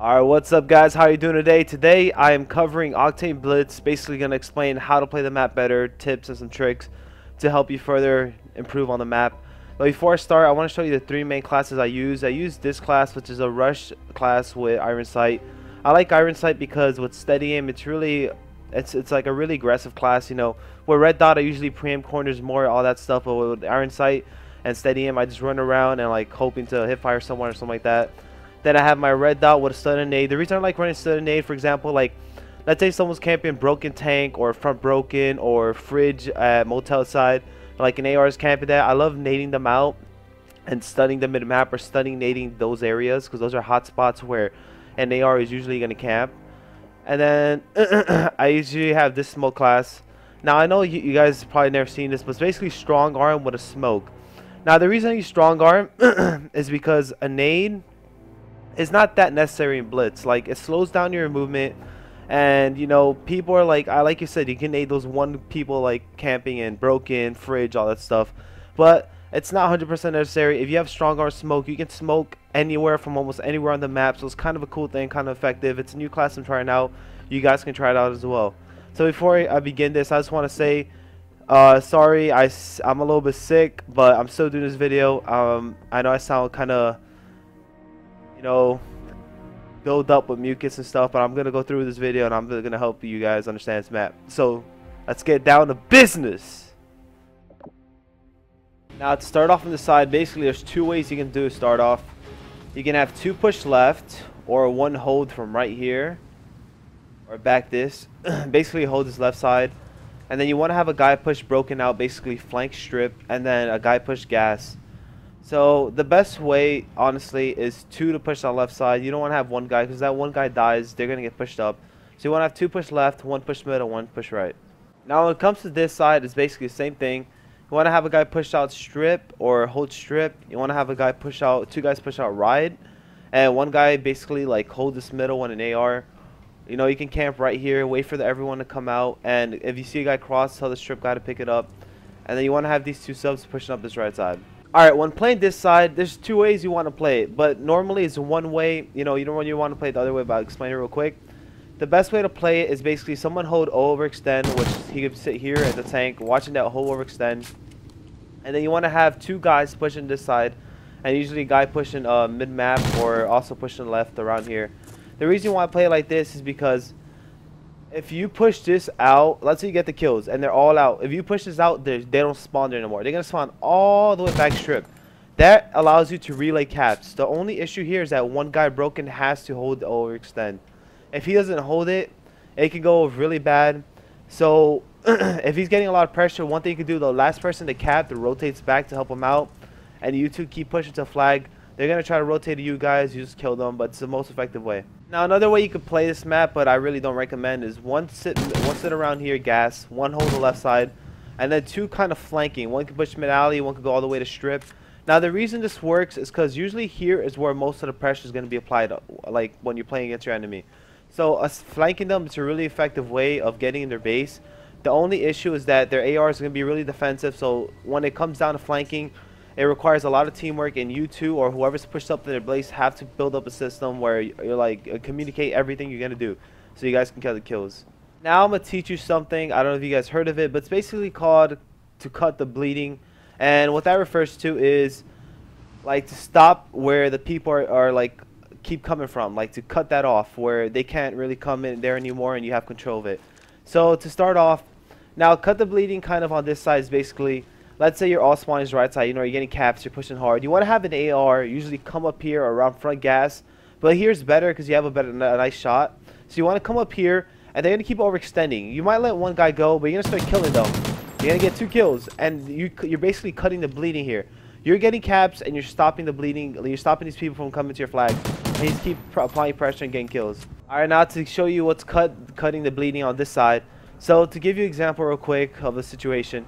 Alright, what's up guys? How are you doing today? Today I am covering Octane Blitz, basically going to explain how to play the map better, tips and some tricks to help you further improve on the map. But before I start, I want to show you the three main classes I use. I use this class, which is a rush class with Iron Sight. I like Iron Sight because with steady aim, it's like a really aggressive class, you know. With Red Dot I usually preempt corners more, all that stuff, but with Iron Sight and steady aim I just run around and like hoping to hit fire someone or something like that. Then I have my Red Dot with a stun and nade. The reason I like running stun and nade, for example, like let's say someone's camping broken tank or front broken or fridge at motel side, like an AR is camping that, I love nading them out and stunning them mid-map or stunning nading those areas because those are hot spots where an AR is usually going to camp. And then I usually have this smoke class. Now I know you guys probably never seen this, but it's basically strong arm with a smoke. Now the reason I use strong arm is because a nade is not that necessary in Blitz. Like, it slows down your movement, and you know, people are like you said, you can nade those one people like camping and broken fridge, all that stuff, but it's not 100% necessary. If you have strong arm smoke, you can smoke anywhere from almost anywhere on the map, so it's kind of a cool thing, kind of effective. It's a new class I'm trying out. You guys can try it out as well. So before I begin this, I just want to say sorry, I'm a little bit sick, but I'm still doing this video. I know I sound kind of, you know, build up with mucus and stuff, but I'm gonna go through this video and I'm gonna help you guys understand this map. So let's get down to business. Now to start off on the side, basically there's two ways you can do start off. You can have two push left or one hold from right here or back this. Basically hold this left side, and then you want to have a guy push broken out, basically flank strip, and then a guy push gas. So the best way, honestly, is two to push on left side. You don't want to have one guy, because that one guy dies, they're going to get pushed up. So you want to have two push left, one push middle, one push right. Now when it comes to this side, it's basically the same thing. You want to have a guy push out strip or hold strip. You want to have a guy push out, two guys push out ride, and one guy basically like hold this middle one an AR. You know, you can camp right here, wait for everyone to come out, and if you see a guy cross, tell the strip guy to pick it up. And then you want to have these two subs pushing up this right side. Alright, when playing this side, there's two ways you want to play it, but normally it's one way. You know, you don't really want to play it the other way, but I'll explain it real quick. The best way to play it is basically someone hold O overextend, which he could sit here at the tank, watching that whole overextend. And then you want to have two guys pushing this side, and usually a guy pushing mid-map or also pushing left around here. The reason you want to play it like this is because if you push this out, let's say you get the kills and they're all out. If you push this out, they don't spawn there anymore. They're going to spawn all the way back strip. That allows you to relay caps. The only issue here is that one guy broken has to hold the overextend. If he doesn't hold it, it can go really bad. So if he's getting a lot of pressure, one thing you can do, the last person to cap that rotates back to help him out, and you two keep pushing to flag. They're going to try to rotate to you guys, you just kill them, but it's the most effective way. Now another way you could play this map, but I really don't recommend, is one sit around here, gas, one hold the left side, and then two kind of flanking. One can push mid alley, one could go all the way to strip. Now the reason this works is because usually here is where most of the pressure is going to be applied, like when you're playing against your enemy. So us flanking them is a really effective way of getting in their base. The only issue is that their AR is going to be really defensive, so when it comes down to flanking, it requires a lot of teamwork, and you two or whoever's pushed up to their base have to build up a system where you're like communicate everything you're gonna do, so you guys can get the kills. Now I'm gonna teach you something. I don't know if you guys heard of it, but it's basically called to cut the bleeding, and what that refers to is like to stop where the people are like keep coming from, like to cut that off where they can't really come in there anymore, and you have control of it. So to start off, now cut the bleeding kind of on this side is basically, let's say you're all spawning is right side, you know, you're getting caps, you're pushing hard. You want to have an AR, usually come up here or around front gas. But here's better because you have a nice shot. So you want to come up here, and they're going to keep overextending. You might let one guy go, but you're going to start killing them. You're going to get two kills, and you're basically cutting the bleeding here. You're getting caps, and you're stopping the bleeding. You're stopping these people from coming to your flag. And you just keep applying pressure and getting kills. Alright, now to show you what's cutting the bleeding on this side. So to give you an example real quick of the situation.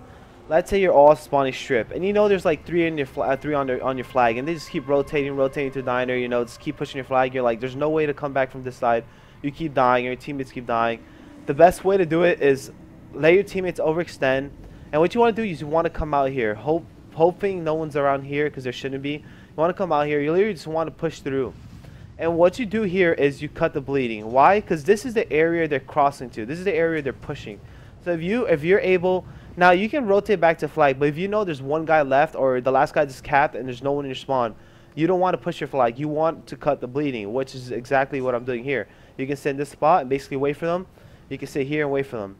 Let's say you're all spawning strip, and you know there's like three on your flag, and they just keep rotating to diner. You know, just keep pushing your flag. You're like, there's no way to come back from this side. You keep dying, your teammates keep dying. The best way to do it is let your teammates overextend, and what you want to do is you want to come out here, hoping no one's around here because there shouldn't be. You want to come out here. You literally just want to push through, And what you do here is you cut the bleeding. Why? Because this is the area they're crossing to. This is the area they're pushing. So if you're able, now you can rotate back to flag, but if you know there's one guy left or the last guy just capped and there's no one in your spawn, you don't want to push your flag. You want to cut the bleeding, which is exactly what I'm doing here. You can sit in this spot and basically wait for them. You can sit here and wait for them.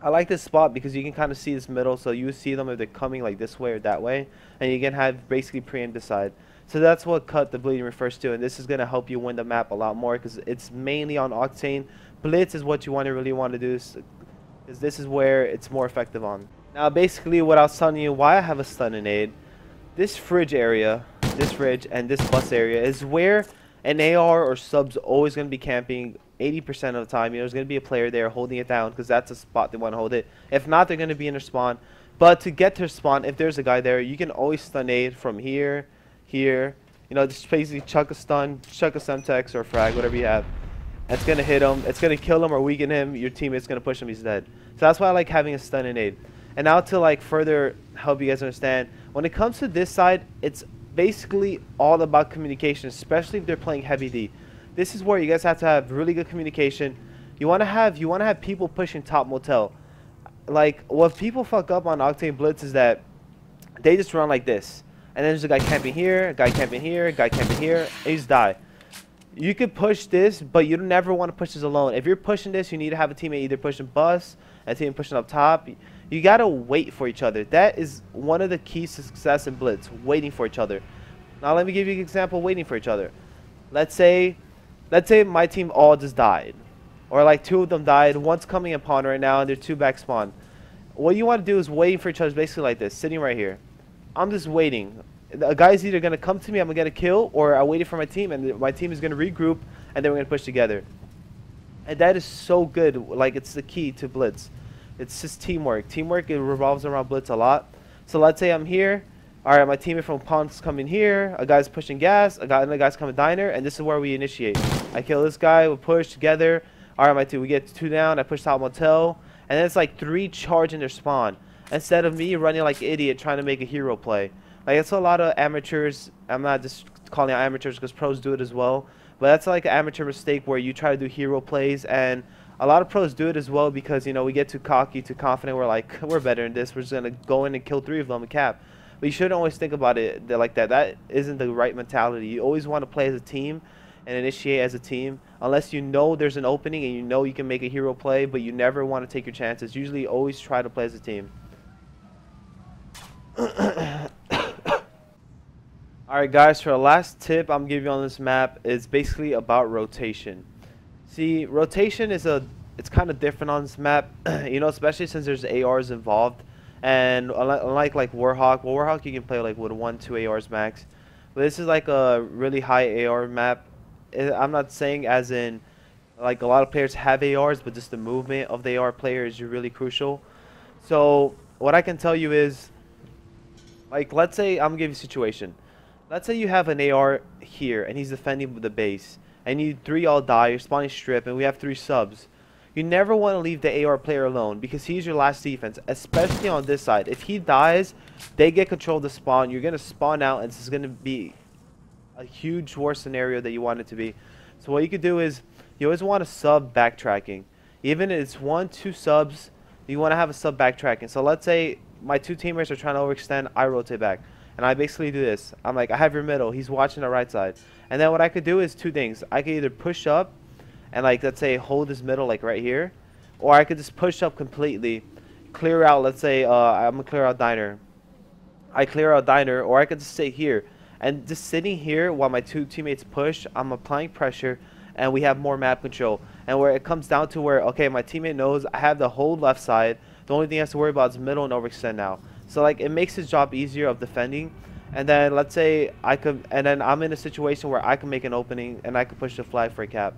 I like this spot because you can kind of see this middle, so you see them if they're coming like this way or that way, and you can have basically preempt this side. So that's what cut the bleeding refers to, and this is going to help you win the map a lot more because it's mainly on Octane. Blitz is what you really want to do, because this is where it's more effective on. Now basically what I was telling you why I have a stun and aid, this fridge area, this fridge and this bus area is where an AR or sub's always going to be camping 80% of the time. You know, there's going to be a player there holding it down because that's a spot they want to hold it. If not, they're going to be in their spawn. But to get to spawn, if there's a guy there, you can always stun aid from here, here. You know, just basically chuck a stun, chuck a semtex or frag, whatever you have. That's going to hit him. It's going to kill him or weaken him. Your teammate's going to push him. He's dead. So that's why I like having a stun and aid. And now to like further help you guys understand, when it comes to this side, it's basically all about communication, especially if they're playing heavy D. This is where you guys have to have really good communication. You want to have people pushing top motel. Like what people fuck up on Octane Blitz is that they just run like this. And then there's a guy camping here, a guy camping here, a guy camping here, and you just die. You could push this, but you never want to push this alone. If you're pushing this, you need to have a teammate either pushing bus, a team pushing up top. You gotta wait for each other. That is one of the keys to success in Blitz, waiting for each other. Now let me give you an example of waiting for each other. Let's say my team all just died. Or like two of them died, one's coming upon right now and they're two back spawn. What you want to do is waiting for each other basically like this, sitting right here. I'm just waiting. A guy's either going to come to me, I'm going to get a kill, or I waited for my team and my team is going to regroup and then we're going to push together. And that is so good. Like it's the key to Blitz. It's just teamwork. Teamwork, it revolves around Blitz a lot. So let's say I'm here. Alright, my teammate from Pond's coming here. A guy's pushing gas. Another guy's coming diner. And this is where we initiate. I kill this guy. We push together. Alright, my team. We get two down. I push top motel. And then it's like three charge in their spawn. Instead of me running like an idiot trying to make a hero play. Like it's a lot of amateurs. I'm not just calling out amateurs because pros do it as well. But that's like an amateur mistake where you try to do hero plays. And a lot of pros do it as well because, you know, we get too cocky, too confident. We're like, we're better than this. We're just going to go in and kill three of them and cap. But you shouldn't always think about it like that. That isn't the right mentality. You always want to play as a team and initiate as a team. Unless you know there's an opening and you know you can make a hero play, but you never want to take your chances. Usually always try to play as a team. Alright guys, for the last tip I'm giving you on this map is basically about rotation. See, rotation is it's kind of different on this map, you know, especially since there's ARs involved. And unlike like Warhawk, well, Warhawk you can play like with 1-2 ARs max. But this is like a really high AR map. I'm not saying as in like a lot of players have ARs, but just the movement of the AR player is really crucial. So what I can tell you is, like, let's say I'm gonna give you a situation. Let's say you have an AR here and he's defending the base, and you three all die, you're spawning strip, and we have 3 subs. You never want to leave the AR player alone because he's your last defense, especially on this side. If he dies, they get control of the spawn. You're going to spawn out, and this is going to be a huge worse scenario that you want it to be. So what you could do is you always want a sub backtracking. Even if it's 1-2 subs, you want to have a sub backtracking. So let's say my 2 teammates are trying to overextend, I rotate back. And I basically do this. I'm like, I have your middle. He's watching the right side. And then what I could do is 2 things. I could either push up and, like, let's say hold his middle like right here. Or I could just push up completely. Clear out, let's say I'm going to clear out diner. I clear out diner, or I could just sit here. And just sitting here while my 2 teammates push, I'm applying pressure. And we have more map control. And where it comes down to where, okay, my teammate knows I have the whole left side. The only thing he has to worry about is middle and overextend now. So like it makes his job easier of defending. And then let's say and then I'm in a situation where I can make an opening and I can push the flag for a cap.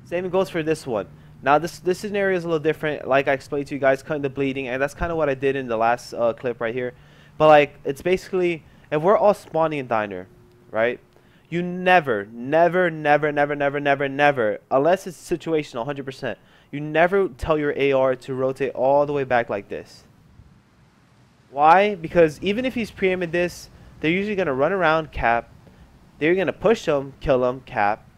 Same goes for this one. Now this scenario is a little different. Like I explained to you guys, cutting the bleeding, and that's kind of what I did in the last clip right here. But like it's basically, if we're all spawning in diner, right? You never, unless it's situational, 100%, you never tell your AR to rotate all the way back like this. Why? Because even if he's pre-aiming this, they're usually going to run around, cap. They're going to push him, kill him, cap.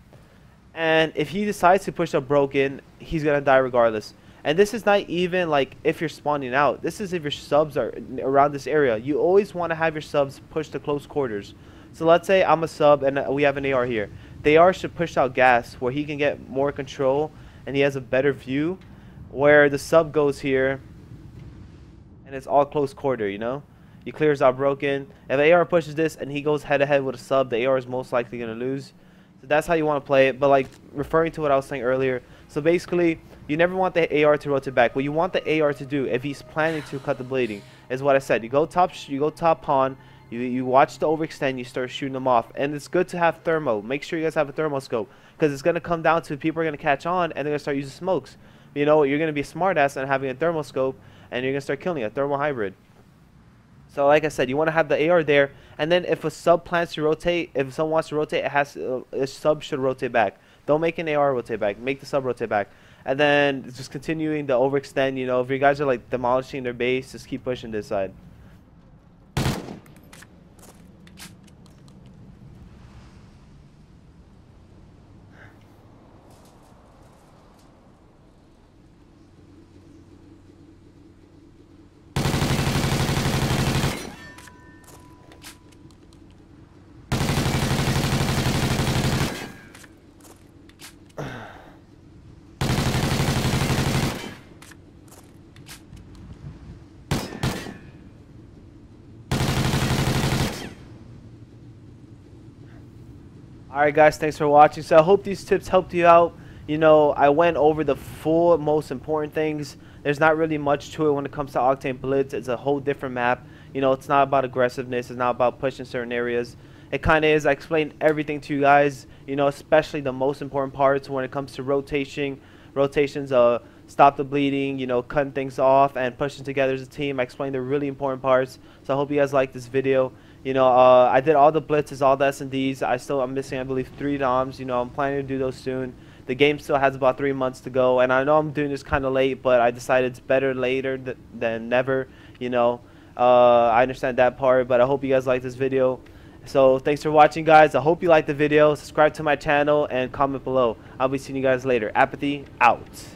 And if he decides to push up broken, he's going to die regardless. And this is not even like if you're spawning out. This is if your subs are around this area. You always want to have your subs push to close quarters. So let's say I'm a sub and we have an AR here. The AR should push out gas where he can get more control and he has a better view. Where the sub goes here and it's all close quarter, you know? He clears out broken. If AR pushes this and he goes head to head with a sub, the AR is most likely going to lose. So that's how you want to play it. But like referring to what I was saying earlier, so basically you never want the AR to rotate back. What you want the AR to do if he's planning to cut the bleeding is what I said. You go top pawn, you watch the overextend, you start shooting them off. And it's good to have thermo. Make sure you guys have a thermal scope because it's going to come down to people are going to catch on and they're going to start using smokes. You know, you're going to be a smart ass and having a thermal scope and you're going to start killing a thermal hybrid. So like I said, you want to have the AR there, and then if a sub plans to rotate, if someone wants to rotate, a sub should rotate back. Don't make an AR rotate back. Make the sub rotate back. And then just continuing the overextend, you know, if you guys are like demolishing their base, just keep pushing this side. Alright guys, thanks for watching. So I hope these tips helped you out. You know, I went over the full most important things. There's not really much to it when it comes to Octane Blitz. It's a whole different map. You know, it's not about aggressiveness. It's not about pushing certain areas. It kind of is. I explained everything to you guys, you know, especially the most important parts when it comes to rotations, stop the bleeding, you know, cutting things off and pushing together as a team. I explained the really important parts. So I hope you guys like this video. You know, I did all the blitzes, all the S&Ds. I'm missing, I believe, 3 DOMs. You know, I'm planning to do those soon. The game still has about 3 months to go, and I know I'm doing this kind of late, but I decided it's better later than never. You know, I understand that part, but I hope you guys like this video. So thanks for watching, guys. I hope you liked the video. Subscribe to my channel and comment below. I'll be seeing you guys later. Apathy out.